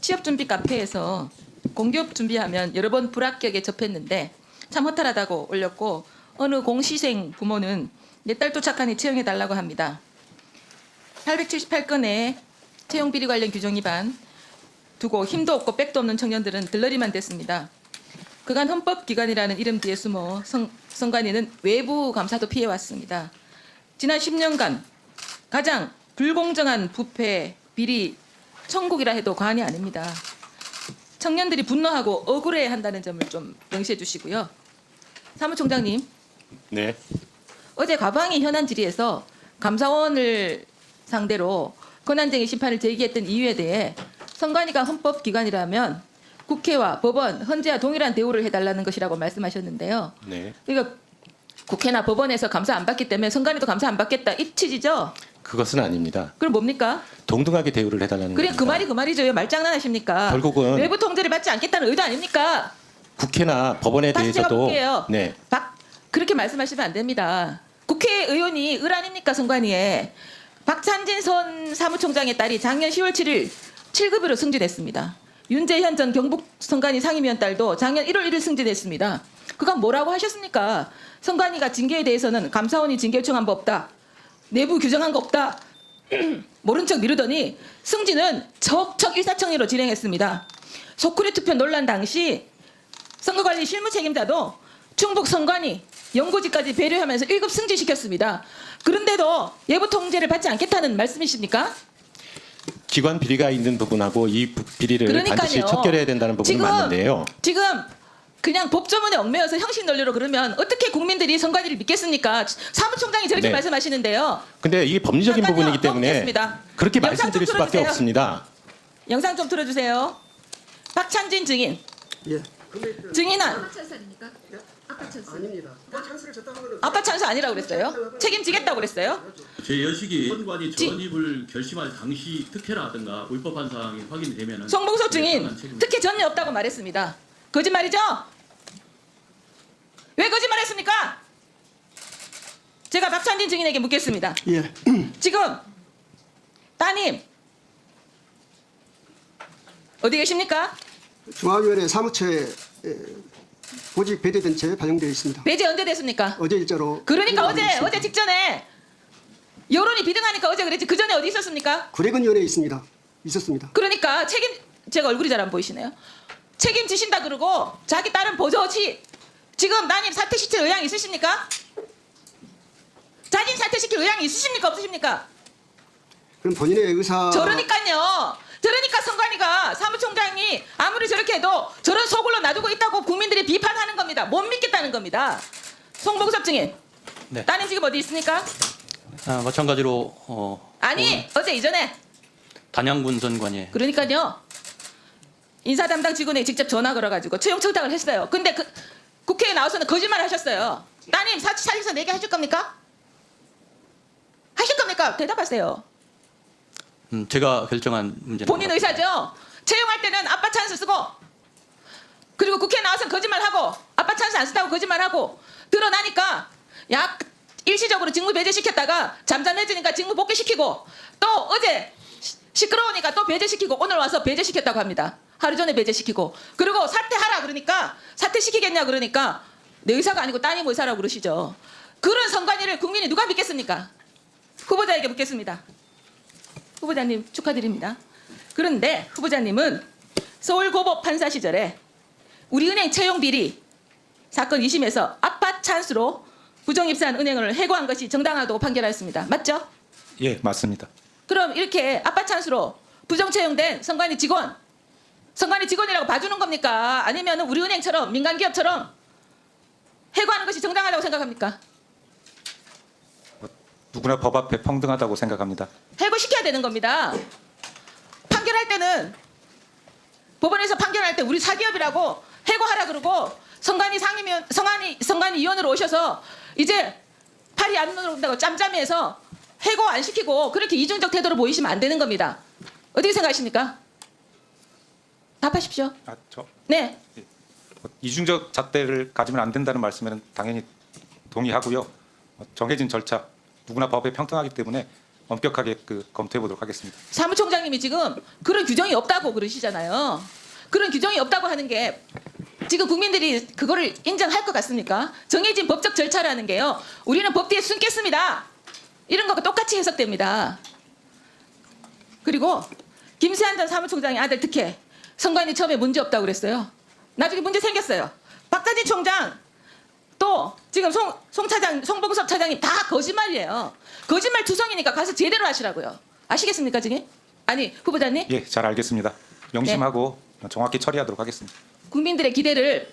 취업 준비 카페에서 공기업 준비하면 여러 번 불합격에 접했는데 참 허탈하다고 올렸고 어느 공시생 부모는 내 딸 쫓아가니 채용해달라고 합니다. 878건의 채용 비리 관련 규정 위반 두고 힘도 없고 백도 없는 청년들은 들러리만 됐습니다. 그간 헌법기관이라는 이름 뒤에 숨어 선관위는 외부 감사도 피해왔습니다. 지난 10년간 가장 불공정한 부패, 비리, 천국이라 해도 과언이 아닙니다. 청년들이 분노하고 억울해한다는 점을 좀 명시해 주시고요. 사무총장님. 네. 어제 과방위 현안 질의에서 감사원을 상대로 권한쟁의 심판을 제기했던 이유에 대해 선관위가 헌법기관이라면 국회와 법원, 헌재와 동일한 대우를 해달라는 것이라고 말씀하셨는데요. 네. 그러니까 국회나 법원에서 감사 안 받기 때문에 선관위도 감사 안 받겠다 이 취지죠? 그것은 아닙니다. 그럼 뭡니까? 동등하게 대우를 해달라는 그래 겁니다. 그 말이 그 말이죠. 왜 말장난하십니까? 결국은 외부 통제를 받지 않겠다는 의도 아닙니까? 국회나 법원에 다시 제가 대해서도 볼게요. 네. 그렇게 말씀하시면 안 됩니다. 국회의원이 을 아닙니까 선관위에 박찬진 전 사무총장의 딸이 작년 10월 7일 7급으로 승진했습니다. 윤재현 전 경북 선관위 상임위원 딸도 작년 1월 1일 승진했습니다. 그간 뭐라고 하셨습니까? 선관위가 징계에 대해서는 감사원이 징계 요청한 바 없다. 내부 규정한 거 없다. 모른 척 미루더니 승진은 적적 일사천리로 진행했습니다. 소쿠리 투표 논란 당시 선거관리 실무 책임자도 충북 선관위 연고지까지 배려하면서 1급 승진시켰습니다. 그런데도 예부 통제를 받지 않겠다는 말씀이십니까? 기관 비리가 있는 부분하고 이 비리를 그러니까요. 반드시 척결해야 된다는 부분은 맞는데요. 지금 그냥 법조문에 얽매여서 형식 논리로 그러면 어떻게 국민들이 선관위를 믿겠습니까? 사무총장이 저렇게 네. 말씀하시는데요. 근데 이게 법리적인 잠깐요. 부분이기 때문에 넘기겠습니다. 그렇게 영상 말씀드릴 좀 수밖에 틀어주세요. 없습니다. 영상 좀 틀어주세요. 박찬진 증인. 예. 증인한 아빠 찬스입니까? 아빠 찬스. 아닙니다. 찬스를 줬다는 거는 아빠 찬스 아니라고 그랬어요? 책임지겠다고 그랬어요? 제 여식이 선관위 전입을 결심할 당시 특혜라든가 위법한 사항이 확인이 되면은 송봉석 증인 상한 책임을 특혜 전혀 없다고 말했습니다. 거짓말이죠? 왜 거짓말했습니까? 제가 박찬진 증인에게 묻겠습니다. 예. 지금 따님 어디 계십니까? 중앙위원회 사무처에 보직 배제된 채 반영되어 있습니다. 배제 언제 됐습니까? 어제 일자로 그러니까 있습니다. 어제 직전에 여론이 비등하니까 어제 그랬지 그 전에 어디 있었습니까? 구례근위원회에 있습니다. 있었습니다. 그러니까 제가 얼굴이 잘 안 보이시네요. 책임지신다 그러고 자기 딸은 버젓이 지금 따님 사퇴시킬 의향이 있으십니까? 자진 사퇴시킬 의향이 있으십니까 없으십니까? 그럼 본인의 의사 저러니까요. 그러니까 선관위가 사무총장이 아무리 저렇게 해도 저런 소굴로 놔두고 있다고 국민들이 비판하는 겁니다. 못 믿겠다는 겁니다. 송봉섭 증인. 네. 따님 지금 어디 있습니까? 마찬가지로 아니 어제 이전에. 단양군 선관위에 그러니까요. 인사 담당 직원에게 직접 전화 걸어가지고 채용 청탁을 했어요. 근데 국회에 나와서는 거짓말 하셨어요. 따님 사실서 내게 하실 겁니까? 하실 겁니까? 대답하세요. 제가 결정한 문제는 본인 의사죠. 채용할 때는 아빠 찬스 쓰고 그리고 국회에 나와서 거짓말하고 아빠 찬스 안 쓴다고 거짓말하고 드러나니까 일시적으로 직무 배제시켰다가 잠잠해지니까 직무 복귀시키고 또 어제 시끄러우니까 또 배제시키고 오늘 와서 배제시켰다고 합니다. 하루 전에 배제시키고 그리고 사퇴하라 그러니까 사퇴시키겠냐 그러니까 내 의사가 아니고 따님 의사라고 그러시죠. 그런 선관위를 국민이 누가 믿겠습니까? 후보자에게 묻겠습니다. 후보자님 축하드립니다. 그런데 후보자님은 서울고법 판사 시절에 우리은행 채용 비리 사건 2심에서 아빠 찬스로 부정입사한 은행을 해고한 것이 정당하다고 판결하였습니다. 맞죠? 예, 맞습니다. 그럼 이렇게 아빠 찬스로 부정 채용된 선관위 직원이라고 봐주는 겁니까? 아니면 우리 은행처럼 민간기업처럼 해고하는 것이 정당하다고 생각합니까? 누구나 법 앞에 평등하다고 생각합니다. 해고시켜야 되는 겁니다. 판결할 때는 법원에서 판결할 때 우리 사기업이라고 해고하라 그러고 선관위 위원으로 오셔서 이제 팔이 안 들어온다고 짬짬이해서 해고 안 시키고 그렇게 이중적 태도로 보이시면 안 되는 겁니다. 어떻게 생각하십니까? 답하십시오. 네. 이중적 잣대를 가지면 안 된다는 말씀에는 당연히 동의하고요. 정해진 절차, 누구나 법에 평등하기 때문에 엄격하게 검토해 보도록 하겠습니다. 사무총장님이 지금 그런 규정이 없다고 그러시잖아요. 그런 규정이 없다고 하는 게 지금 국민들이 그거를 인정할 것 같습니까? 정해진 법적 절차라는 게요. 우리는 법 뒤에 숨겠습니다. 이런 거가 똑같이 해석됩니다. 그리고 김세한 전 사무총장의 아들 특혜 선관위 처음에 문제 없다고 그랬어요. 나중에 문제 생겼어요. 박다진 총장 또 지금 송봉섭 차장님 다 거짓말이에요. 거짓말 투성이니까 가서 제대로 하시라고요. 아시겠습니까 지금? 아니 후보자님 예, 잘 알겠습니다. 명심하고 정확히 처리하도록 하겠습니다. 국민들의 기대를